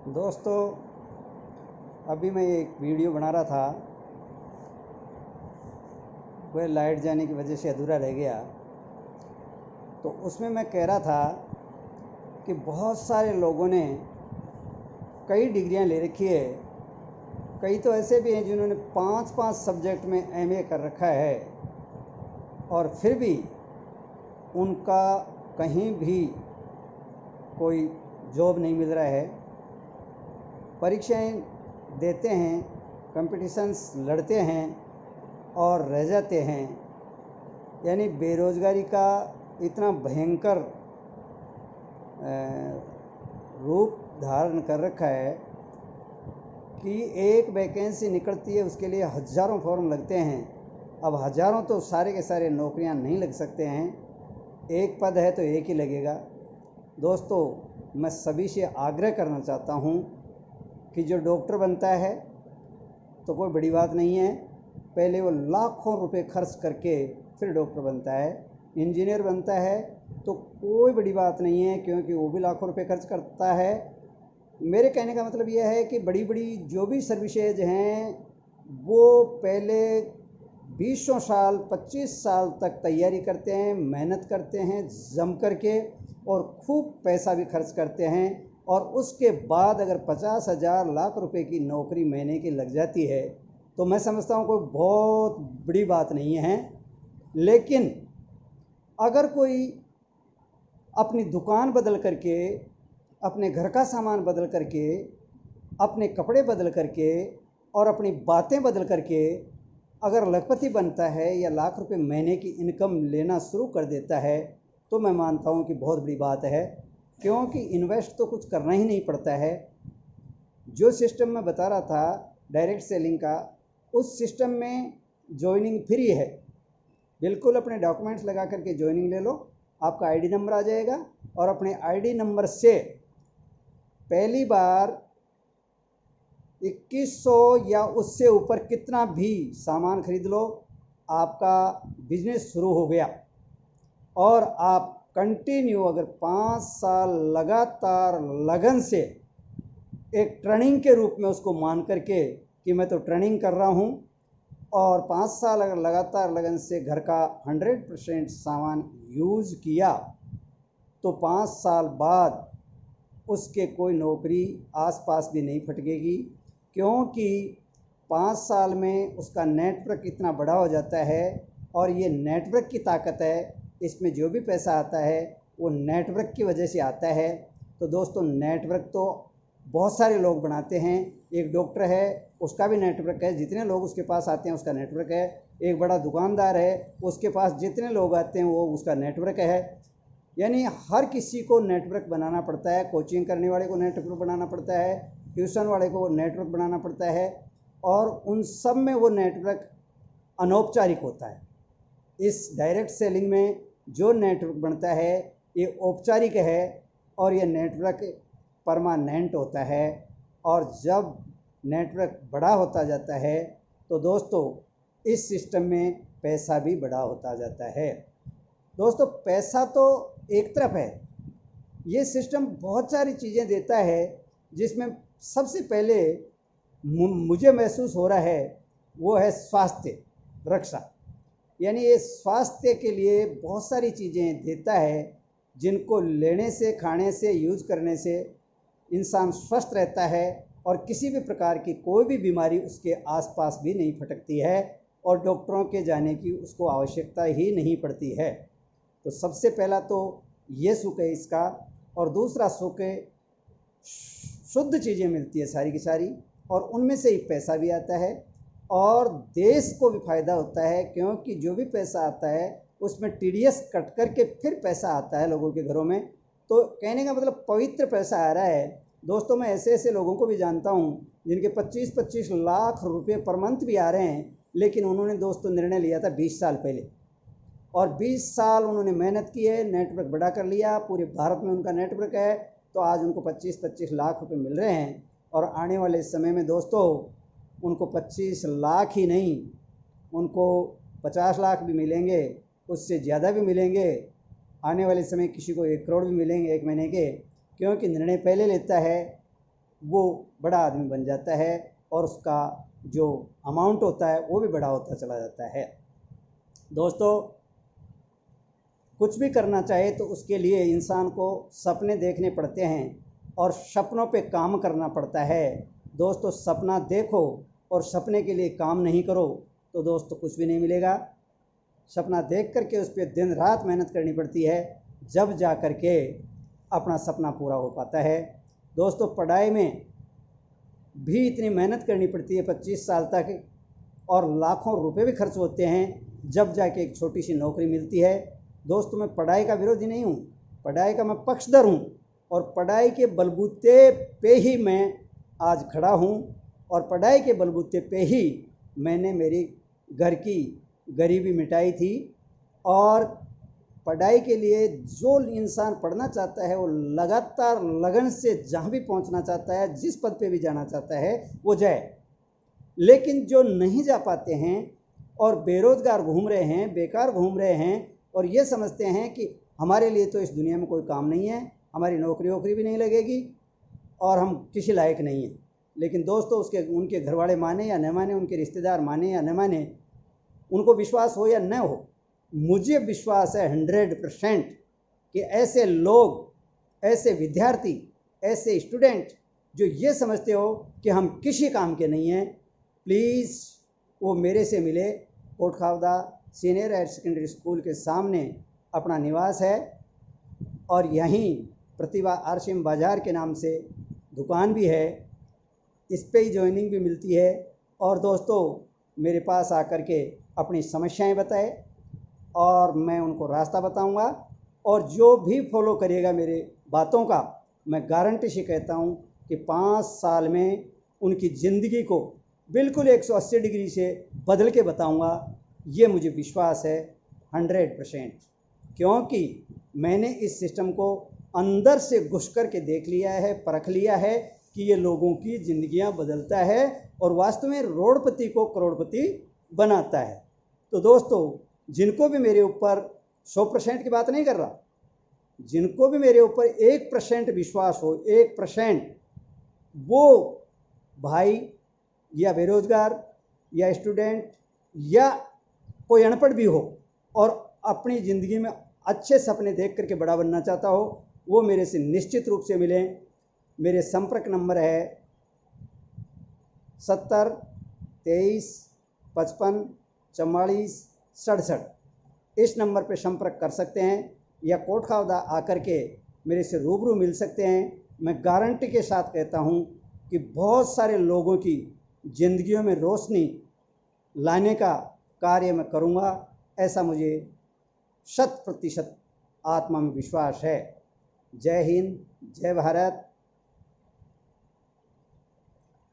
दोस्तों, अभी मैं एक वीडियो बना रहा था। वह लाइट जाने की वजह से अधूरा रह गया। तो उसमें मैं कह रहा था कि बहुत सारे लोगों ने कई डिग्रियां ले रखी है। कई तो ऐसे भी हैं जिन्होंने 5-5 सब्जेक्ट में एमए कर रखा है और फिर भी उनका कहीं भी कोई जॉब नहीं मिल रहा है। परीक्षाएं देते हैं, कंपटीशंस लड़ते हैं और रह जाते हैं। यानी बेरोज़गारी का इतना भयंकर रूप धारण कर रखा है कि एक वैकेंसी निकलती है, उसके लिए हज़ारों फॉर्म लगते हैं। अब हज़ारों तो सारे के सारे नौकरियां नहीं लग सकते हैं, एक पद है तो एक ही लगेगा। दोस्तों, मैं सभी से आग्रह करना चाहता हूं कि जो डॉक्टर बनता है तो कोई बड़ी बात नहीं है, पहले वो लाखों रुपए खर्च करके फिर डॉक्टर बनता है। इंजीनियर बनता है तो कोई बड़ी बात नहीं है, क्योंकि वो भी लाखों रुपए खर्च करता है। मेरे कहने का मतलब यह है कि बड़ी बड़ी जो भी सर्विसेज हैं वो पहले 20 साल 25 साल तक तैयारी करते हैं, मेहनत करते हैं जम करके, और खूब पैसा भी खर्च करते हैं। और उसके बाद अगर 50,000 लाख रुपए की नौकरी महीने की लग जाती है तो मैं समझता हूँ कोई बहुत बड़ी बात नहीं है। लेकिन अगर कोई अपनी दुकान बदल करके, अपने घर का सामान बदल करके, अपने कपड़े बदल करके और अपनी बातें बदल करके अगर लखपति बनता है या लाख रुपए महीने की इनकम लेना शुरू कर देता है तो मैं मानता हूँ कि बहुत बड़ी बात है, क्योंकि इन्वेस्ट तो कुछ करना ही नहीं पड़ता है। जो सिस्टम मैं बता रहा था डायरेक्ट सेलिंग का, उस सिस्टम में ज्वाइनिंग फ्री है। बिल्कुल अपने डॉक्यूमेंट्स लगा करके ज्वाइनिंग ले लो, आपका आईडी नंबर आ जाएगा और अपने आईडी नंबर से पहली बार 2100 या उससे ऊपर कितना भी सामान खरीद लो, आपका बिजनेस शुरू हो गया। और आप कंटिन्यू अगर 5 साल लगातार लगन से एक ट्रेनिंग के रूप में उसको मान करके कि मैं तो ट्रेनिंग कर रहा हूँ, और 5 साल अगर लगातार लगन से घर का 100% सामान यूज़ किया तो 5 साल बाद उसके कोई नौकरी आसपास भी नहीं फटकेगी, क्योंकि 5 साल में उसका नेटवर्क इतना बड़ा हो जाता है। और ये नेटवर्क की ताकत है, इसमें जो भी पैसा आता है वो नेटवर्क की वजह से आता है। तो दोस्तों, नेटवर्क तो बहुत सारे लोग बनाते हैं। एक डॉक्टर है, उसका भी नेटवर्क है, जितने लोग उसके पास आते हैं उसका नेटवर्क है। एक बड़ा दुकानदार है, उसके पास जितने लोग आते हैं वो उसका नेटवर्क है। यानी हर किसी को नेटवर्क बनाना पड़ता है। कोचिंग करने वाले को नेटवर्क बनाना पड़ता है, ट्यूशन वाले को नेटवर्क बनाना पड़ता है, और उन सब में वो नेटवर्क अनौपचारिक होता है। इस डायरेक्ट सेलिंग में जो नेटवर्क बनता है ये औपचारिक है, और ये नेटवर्क परमानेंट होता है। और जब नेटवर्क बड़ा होता जाता है तो दोस्तों इस सिस्टम में पैसा भी बड़ा होता जाता है। दोस्तों, पैसा तो एक तरफ है, ये सिस्टम बहुत सारी चीज़ें देता है, जिसमें सबसे पहले मुझे महसूस हो रहा है वो है स्वास्थ्य रक्षा। यानी ये स्वास्थ्य के लिए बहुत सारी चीज़ें देता है, जिनको लेने से, खाने से, यूज़ करने से इंसान स्वस्थ रहता है और किसी भी प्रकार की कोई भी बीमारी उसके आसपास भी नहीं फटकती है, और डॉक्टरों के जाने की उसको आवश्यकता ही नहीं पड़ती है। तो सबसे पहला तो ये सुख है इसका। और दूसरा सुख है, शुद्ध चीज़ें मिलती है सारी की सारी, और उनमें से ही पैसा भी आता है और देश को भी फ़ायदा होता है, क्योंकि जो भी पैसा आता है उसमें टीडीएस कट करके फिर पैसा आता है लोगों के घरों में। तो कहने का मतलब पवित्र पैसा आ रहा है। दोस्तों, मैं ऐसे ऐसे लोगों को भी जानता हूँ जिनके 25-25 लाख रुपए पर मंथ भी आ रहे हैं, लेकिन उन्होंने दोस्तों निर्णय लिया था 20 साल पहले, और 20 साल उन्होंने मेहनत की है, नेटवर्क बड़ा कर लिया, पूरे भारत में उनका नेटवर्क है, तो आज उनको 25-25 लाख रुपए मिल रहे हैं। और आने वाले समय में दोस्तों उनको 25 लाख ही नहीं, उनको 50 लाख भी मिलेंगे, उससे ज़्यादा भी मिलेंगे। आने वाले समय किसी को 1 करोड़ भी मिलेंगे एक महीने के, क्योंकि निर्णय पहले लेता है वो बड़ा आदमी बन जाता है और उसका जो अमाउंट होता है वो भी बड़ा होता चला जाता है। दोस्तों, कुछ भी करना चाहे तो उसके लिए इंसान को सपने देखने पड़ते हैं और सपनों पे काम करना पड़ता है। दोस्तों, सपना देखो और सपने के लिए काम नहीं करो तो दोस्तों कुछ भी नहीं मिलेगा। सपना देख करके उस पर दिन रात मेहनत करनी पड़ती है, जब जा कर के अपना सपना पूरा हो पाता है। दोस्तों, पढ़ाई में भी इतनी मेहनत करनी पड़ती है 25 साल तक, और लाखों रुपए भी खर्च होते हैं, जब जाके एक छोटी सी नौकरी मिलती है। दोस्तों, मैं पढ़ाई का विरोधी नहीं हूँ, पढ़ाई का मैं पक्षधर हूँ, और पढ़ाई के बलबूते पे ही मैं आज खड़ा हूँ, और पढ़ाई के बलबूते पे ही मैंने मेरी घर की गरीबी मिटाई थी। और पढ़ाई के लिए जो इंसान पढ़ना चाहता है वो लगातार लगन से जहाँ भी पहुँचना चाहता है, जिस पद पे भी जाना चाहता है वो जाए। लेकिन जो नहीं जा पाते हैं और बेरोज़गार घूम रहे हैं, बेकार घूम रहे हैं, और ये समझते हैं कि हमारे लिए तो इस दुनिया में कोई काम नहीं है, हमारी नौकरी वोकरी भी नहीं लगेगी और हम किसी लायक नहीं हैं। लेकिन दोस्तों, उनके घर वाले माने या न माने, उनके रिश्तेदार माने या न माने, उनको विश्वास हो या न हो, मुझे विश्वास है 100% कि ऐसे लोग, ऐसे विद्यार्थी, ऐसे स्टूडेंट जो ये समझते हो कि हम किसी काम के नहीं हैं, प्लीज़ वो मेरे से मिले। Kotkhawda senior higher secondary school के सामने अपना निवास है, और यहीं प्रतिभा आरसीएम बाज़ार के नाम से दुकान भी है, इस पे ही ज्वाइनिंग भी मिलती है। और दोस्तों, मेरे पास आकर के अपनी समस्याएं बताए और मैं उनको रास्ता बताऊंगा, और जो भी फॉलो करेगा मेरे बातों का, मैं गारंटी से कहता हूं कि 5 साल में उनकी ज़िंदगी को बिल्कुल 180 डिग्री से बदल के बताऊंगा। ये मुझे विश्वास है 100%, क्योंकि मैंने इस सिस्टम को अंदर से घुस कर के देख लिया है, परख लिया है कि ये लोगों की ज़िंदगियां बदलता है और वास्तव में रोड़पति को करोड़पति बनाता है। तो दोस्तों, जिनको भी मेरे ऊपर 100% की बात नहीं कर रहा, जिनको भी मेरे ऊपर 1% विश्वास हो, 1%, वो भाई या बेरोजगार या स्टूडेंट या कोई अनपढ़ भी हो और अपनी ज़िंदगी में अच्छे सपने देख करके बड़ा बनना चाहता हो, वो मेरे से निश्चित रूप से मिलें। मेरे संपर्क नंबर है 70 23 55 44 67। इस नंबर पर संपर्क कर सकते हैं या कोटखावदा आकर के मेरे से रूबरू मिल सकते हैं। मैं गारंटी के साथ कहता हूं कि बहुत सारे लोगों की ज़िंदगियों में रोशनी लाने का कार्य मैं करूंगा, ऐसा मुझे 100% आत्मा में विश्वास है। जय हिंद, जय भारत।